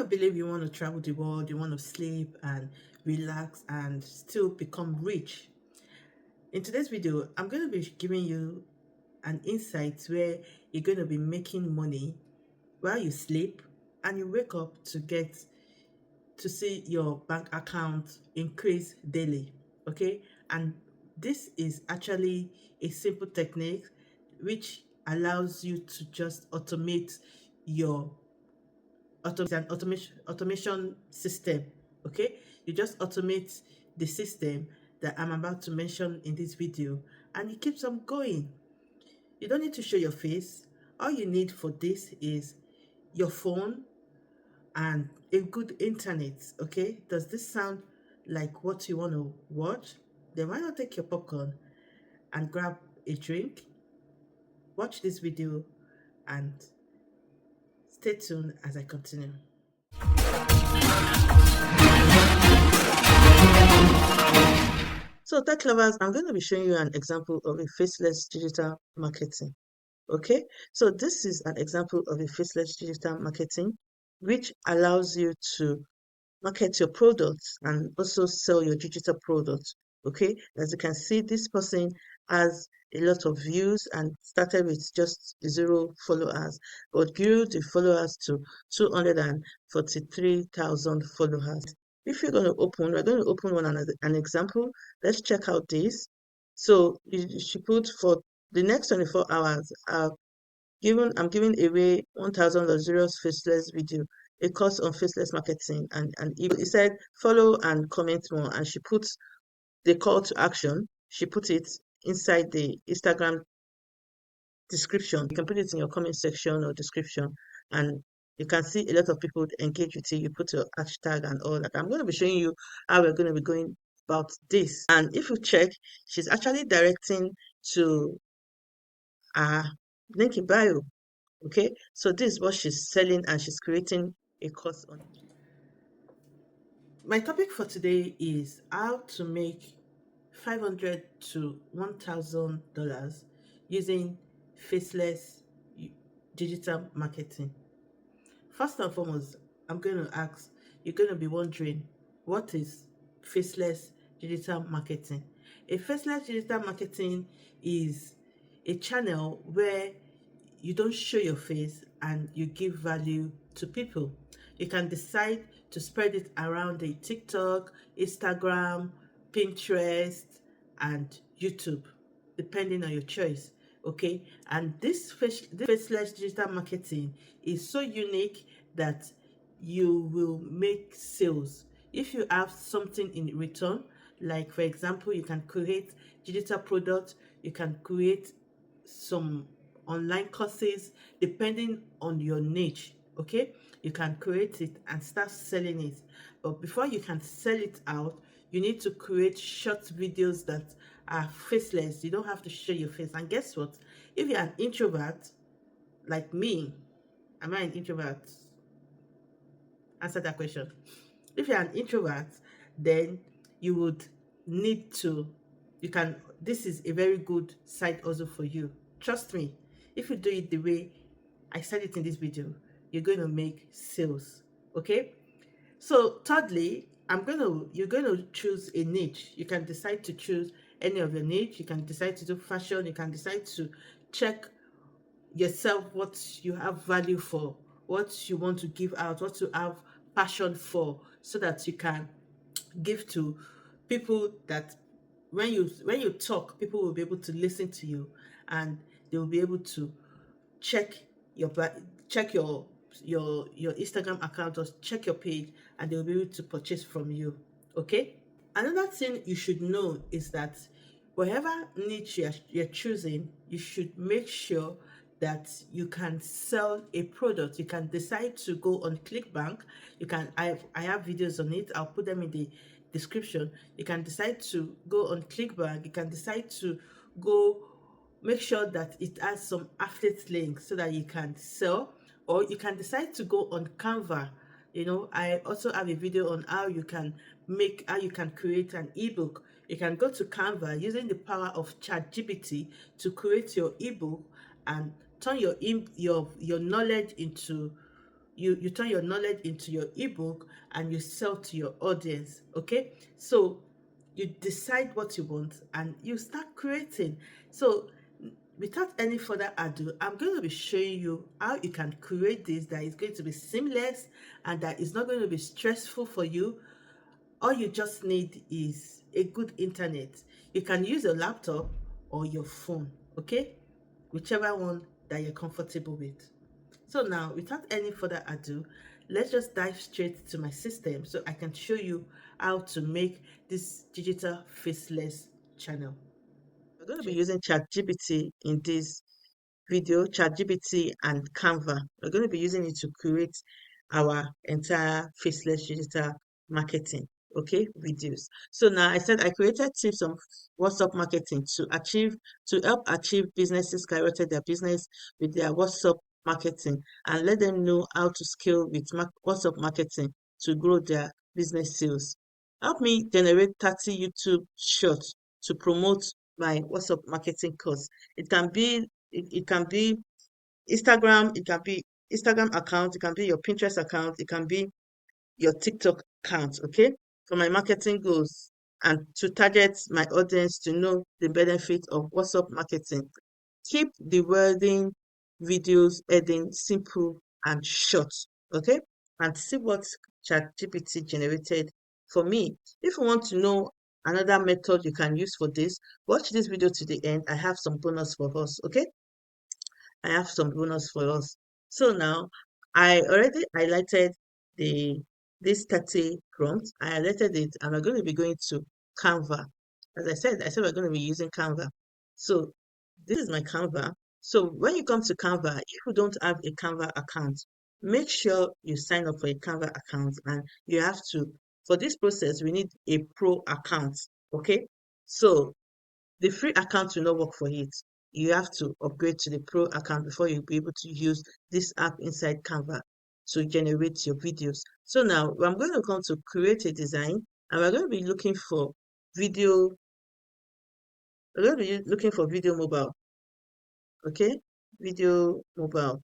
believe you want to travel the world, you want to sleep and relax and still become rich. In today's video, I'm going to be giving you an insight where you're going to be making money while you sleep and you wake up to see your bank account increase daily. Okay, and this is actually a simple technique which allows you to just automate your automation system. Okay, you just automate the system that I'm about to mention in this video, and it keeps on going. You don't need to show your face. All you need for this is your phone and a good internet. Okay, does this sound like what you want to watch? Then why not take your popcorn and grab a drink, watch this video, and stay tuned as I continue. So tech lovers, I'm going to be showing you an example of a faceless digital marketing. Okay, so this is an example of a faceless digital marketing, which allows you to market your products and also sell your digital products. Okay, as you can see, this person has a lot of views and started with just 0 followers, but grew the followers to 243,000 followers. If we're going to open, we're going to open one an example. Let's check out this. So she put for the next 24 hours, I'm giving away 1,000 luxurious faceless video, a course on faceless marketing, and it said follow and comment more, and she put the call to action. She put it inside the Instagram description. You can put it in your comment section or description, and you can see a lot of people engage with you. You put your hashtag and all that. I'm going to be showing you how we're going to be going about this. And if you check, she's actually directing to our link in bio. Okay, so this is what she's selling and she's creating a course on it. My topic for today is how to make $500 to $1,000 using faceless digital marketing. First and foremost, I'm going to ask, you're going to be wondering, what is faceless digital marketing? A faceless digital marketing is a channel where you don't show your face and you give value to people. You can decide to spread it around the TikTok, Instagram, Pinterest, and YouTube, depending on your choice. Okay, and this faceless digital marketing is so unique that you will make sales if you have something in return. Like, for example, you can create digital products, you can create some online courses depending on your niche. Okay, you can create it and start selling it, but before you can sell it out, you need to create short videos that are faceless. You don't have to show your face. And guess what, if you're an introvert like me, am I an introvert? Answer that question. If you're an introvert, then you would need to, you can, this is a very good side hustle for you. Trust me, if you do it the way I said it in this video, you're going to make sales. Okay, so thirdly, you're going to choose a niche. You can decide to choose any of your niche. You can decide to do fashion. You can decide to check yourself what you have value for, what you want to give out, what you have passion for, so that you can give to people that when you talk, people will be able to listen to you, and they will be able to check your check your Instagram account or check your page, and they will be able to purchase from you. Okay, another thing you should know is that whatever niche you're choosing, you should make sure that you can sell a product. You can decide to go on ClickBank. You can, I have videos on it. I'll put them in the description. You can decide to go on ClickBank. You can decide to go, make sure that it has some affiliate links so that you can sell, or you can decide to go on Canva. You know, I also have a video on how you can create an ebook. You can go to Canva using the power of ChatGPT to create your ebook and turn your knowledge into you turn your knowledge into your ebook and you sell to your audience. Okay, so you decide what you want and you start creating. So without any further ado, I'm going to be showing you how you can create this that is going to be seamless and that is not going to be stressful for you. All you just need is a good internet. You can use a laptop or your phone, okay? Whichever one that you're comfortable with. So now, without any further ado, let's just dive straight to my system so I can show you how to make this digital faceless channel. We're going to be using ChatGPT in this video, ChatGPT and Canva. We're going to be using it to create our entire faceless digital marketing, okay, videos. So now I said I created tips on WhatsApp marketing to help achieve businesses skyrocket their business with their WhatsApp marketing and let them know how to scale with WhatsApp marketing to grow their business sales. Help me generate 30 YouTube shorts to promote my WhatsApp marketing course. It can be Instagram, it can be Instagram account, it can be your Pinterest account, it can be your TikTok account, okay? For my marketing goals and to target my audience to know the benefit of WhatsApp marketing. Keep the wording videos heading simple and short, okay? And see what ChatGPT generated for me. If you want to know another method you can use for this, watch this video to the end. I have some bonus for us, okay? I have some bonus for us. So now I already highlighted the this 30 prompt. I highlighted it and we're going to be going to Canva. As I said we're going to be using Canva. So this is my Canva. So when you come to Canva, if you don't have a Canva account, make sure you sign up for a Canva account and you have to, for this process, we need a pro account. Okay. So the free account will not work for it. You have to upgrade to the pro account before you'll be able to use this app inside Canva to generate your videos. So now I'm going to come to create a design and we're going to be looking for video, we're going to be looking for video mobile. Okay, video mobile.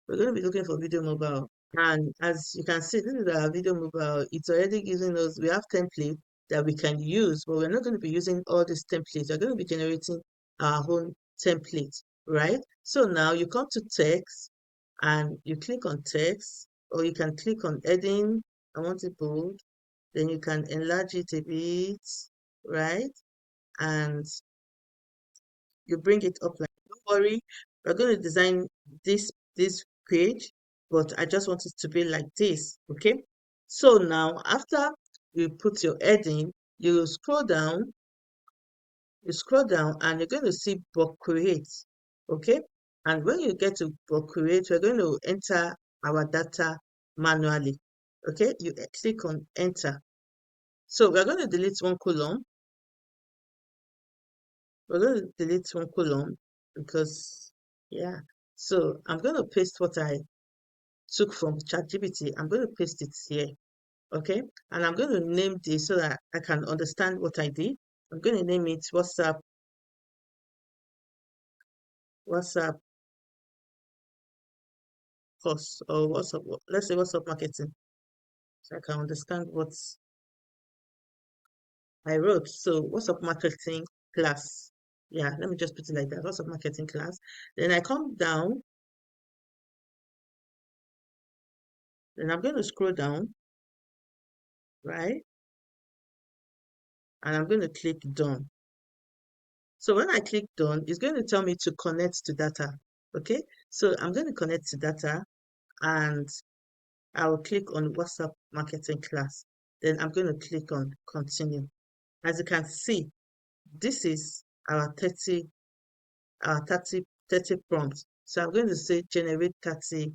We're going to be looking for video mobile. And as you can see, this is our video mobile. It's already giving us, we have template that we can use, but we're not going to be using all these templates. We're going to be generating our own template, right? So now you come to text and you click on text, or you can click on heading. I want it bold. Then you can enlarge it a bit, right? And you bring it up like, don't worry, we're going to design this page, but I just want it to be like this, okay? So now after you put your heading, you scroll down and you're going to see bulk create, okay? And when you get to bulk create, we're going to enter our data manually, okay? You click on enter. So we're going to delete one column. We're going to delete one column because, yeah. So I'm going to paste what I took from ChatGPT. I'm going to paste it here, okay? And I'm going to name this so that I can understand what I did. I'm going to name it WhatsApp course or WhatsApp, let's say WhatsApp marketing, so I can understand what I wrote. So WhatsApp marketing class. Yeah, let me just put it like that. WhatsApp marketing class. Then I come down, then I'm going to scroll down, right? And I'm going to click done. So when I click done, it's going to tell me to connect to data. Okay, so I'm going to connect to data and I will click on WhatsApp marketing class. Then I'm going to click on continue. As you can see, this is our 30 prompts. So I'm going to say generate 30.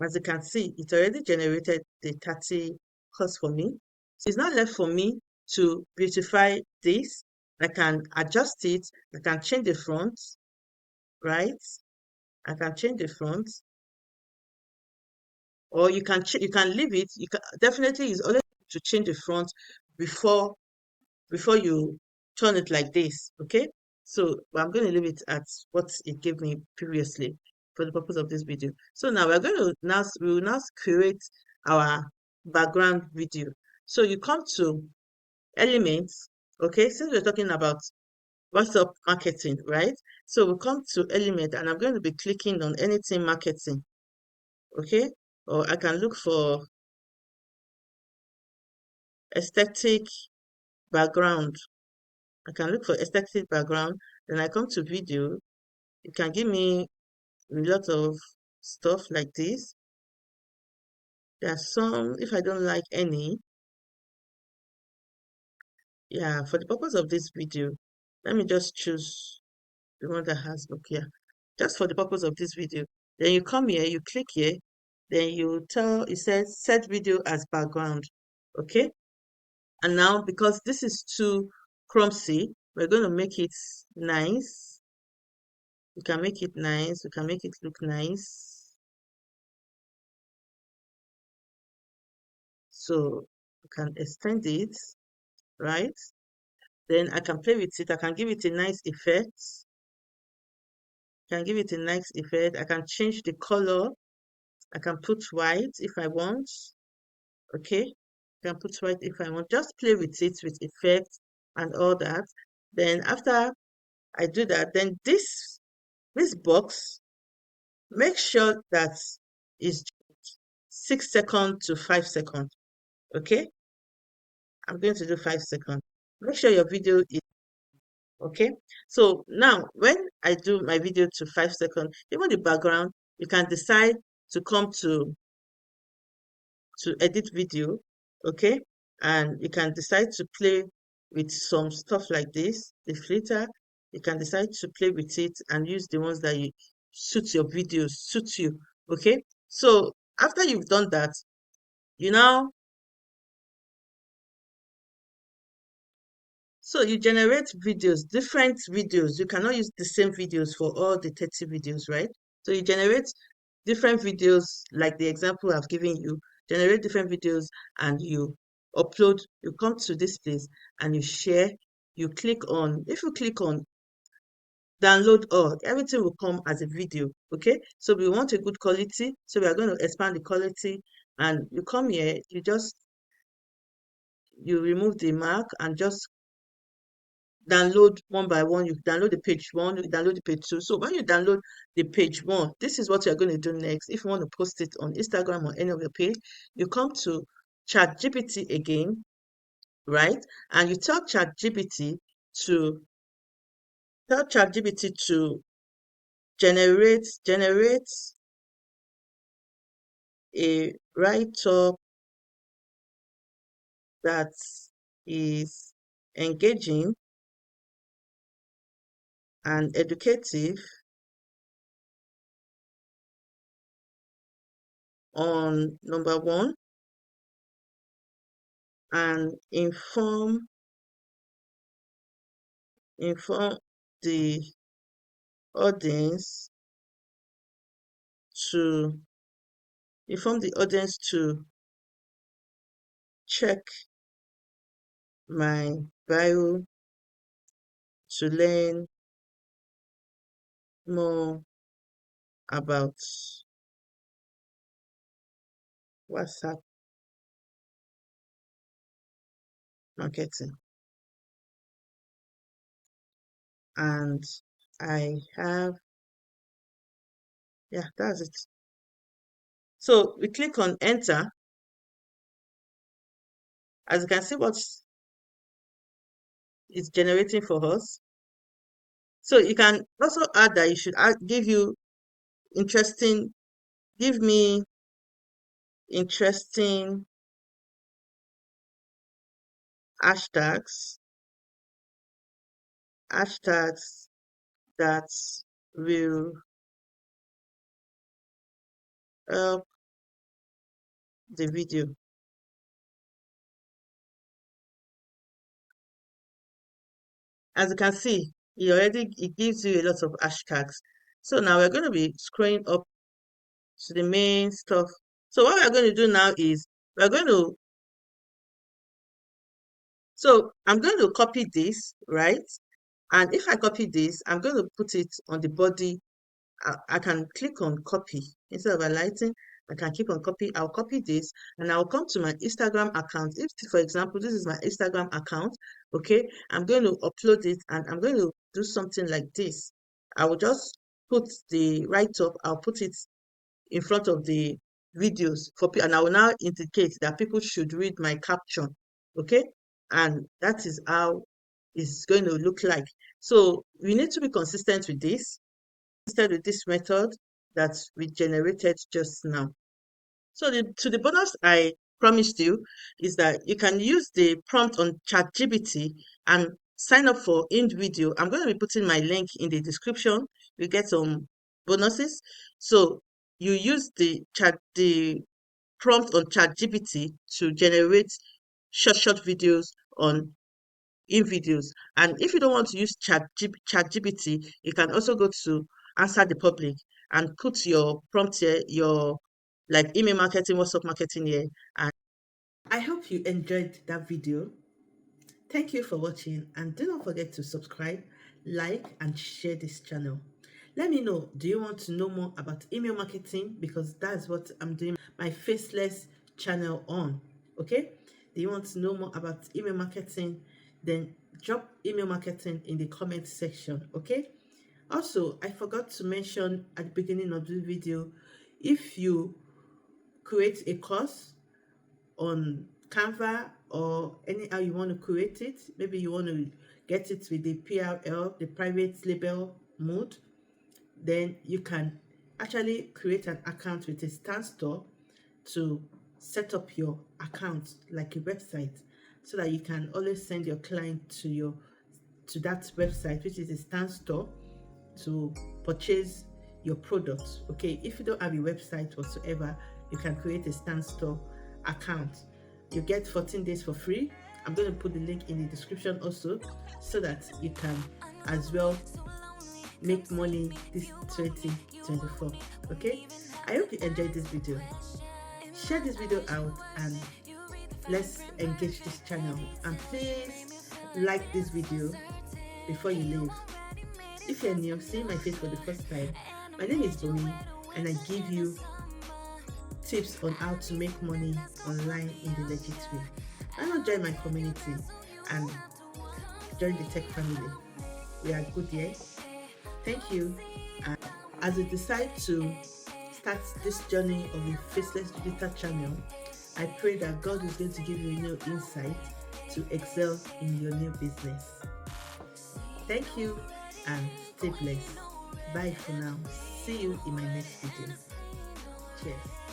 As you can see, it already generated the 30 course for me. So it's not left for me to beautify this. I can adjust it. I can change the font, right? I can change the font, or you can leave it. You can definitely is always to change the font before you turn it like this. Okay. So I'm going to leave it at what it gave me previously for the purpose of this video. So now we will now create our background video. So you come to elements, okay? Since we're talking about WhatsApp marketing, right? So we come to element and I'm going to be clicking on anything marketing, okay? Or I can look for aesthetic background. I can look for aesthetic background. Then I come to video. You can give me a lot of stuff like this. There are some, if I don't like any, yeah, for the purpose of this video, let me just choose the one that has look here. Just for the purpose of this video. Then you come here, you click here, then it says set video as background. Okay. And now because this is too clumsy, we're going to make it nice. We can make it nice. We can make it look nice. So we can extend it, right? Then I can play with it. I can give it a nice effect. I can give it a nice effect. I can change the color. I can put white if I want. Okay. I can put white if I want. Just play with it with effect and all that. Then after I do that, then this box, make sure that is 6 seconds to 5 seconds. Okay. I'm going to do 5 seconds. Make sure your video is okay. So now when I do my video to 5 seconds, even the background, you can decide to come to edit video, okay? And you can decide to play with some stuff like this, the filter. You can decide to play with it and use the ones that you suit your videos, suit you, okay? So after you've done that, you now so you generate videos, different videos. You cannot use the same videos for all the 30 videos, right? So you generate different videos, like the example I've given you, generate different videos and you upload, you come to this place and you share, if you click on download all, everything will come as a video, okay? So we want a good quality, so we are going to expand the quality and you come here, you remove the mark and just download one by one. You download the page one, you download the page two. So when you download the page one, this is what you're going to do next. If you want to post it on Instagram or any of your page, you come to ChatGPT again, right? And you to tell ChatGPT to generate a write-up that is engaging and educative on number one and inform the audience to check my bio to learn more about WhatsApp marketing. And I have, yeah, that's it. So we click on enter. As you can see what it's generating for us. So you can also add that you should interesting, give me interesting hashtags, hashtags that will help the video. As you can see, it gives you a lot of hashtags. So now we're going to be scrolling up to the main stuff. So what we're going to do now is we're going to so I'm going to copy this, right? And if I copy this, I'm going to put it on the body. I can click on copy instead of highlighting. I can keep on copy. I'll copy this and I'll come to my Instagram account. If, for example, this is my Instagram account, okay, I'm going to upload it and I'm going to do something like this. I will just put the write up. I'll put it in front of the videos for people, and I will now indicate that people should read my caption, okay, and that is how it's going to look like. So we need to be consistent with this, instead with this method that we generated just now. So the bonus I promised you is that you can use the prompt on ChatGPT and sign up for InVideo. I'm going to be putting my link in the description. You get some bonuses. So you use the prompt on ChatGPT to generate short videos on InVideos. And if you don't want to use ChatGPT, you can also go to Answer the Public and put your prompt here, your like email marketing, WhatsApp marketing here. And I hope you enjoyed that video. Thank you for watching, and do not forget to subscribe, like, and share this channel. Let me know, do you want to know more about email marketing? Because that's what I'm doing my Faceless channel on. Okay? Do you want to know more about email marketing? Then drop email marketing in the comment section. Okay? Also, I forgot to mention at the beginning of the video, if you create a course on Canva or anyhow you want to create it, maybe you want to get it with the PRL, the private label mode, then you can actually create an account with a Stan Store to set up your account like a website, so that you can always send your client to that website, which is a Stan Store, to purchase your products. Okay, if you don't have a website whatsoever, you can create a Stan Store account. You get 14 days for free. I'm going to put the link in the description also, so that you can as well make money this 2024. Okay, I hope you enjoyed this video. Share this video out and let's engage this channel, and please like this video before you leave. If you're new, seeing my face for the first time, my name is Bumi, and I give you tips on how to make money online in the legit way. Why not join my community and join the tech family? We are good here. Thank you. And as you decide to start this journey of a faceless digital channel, I pray that God is going to give you new insight to excel in your new business. Thank you and stay blessed. Bye for now. See you in my next video. Cheers.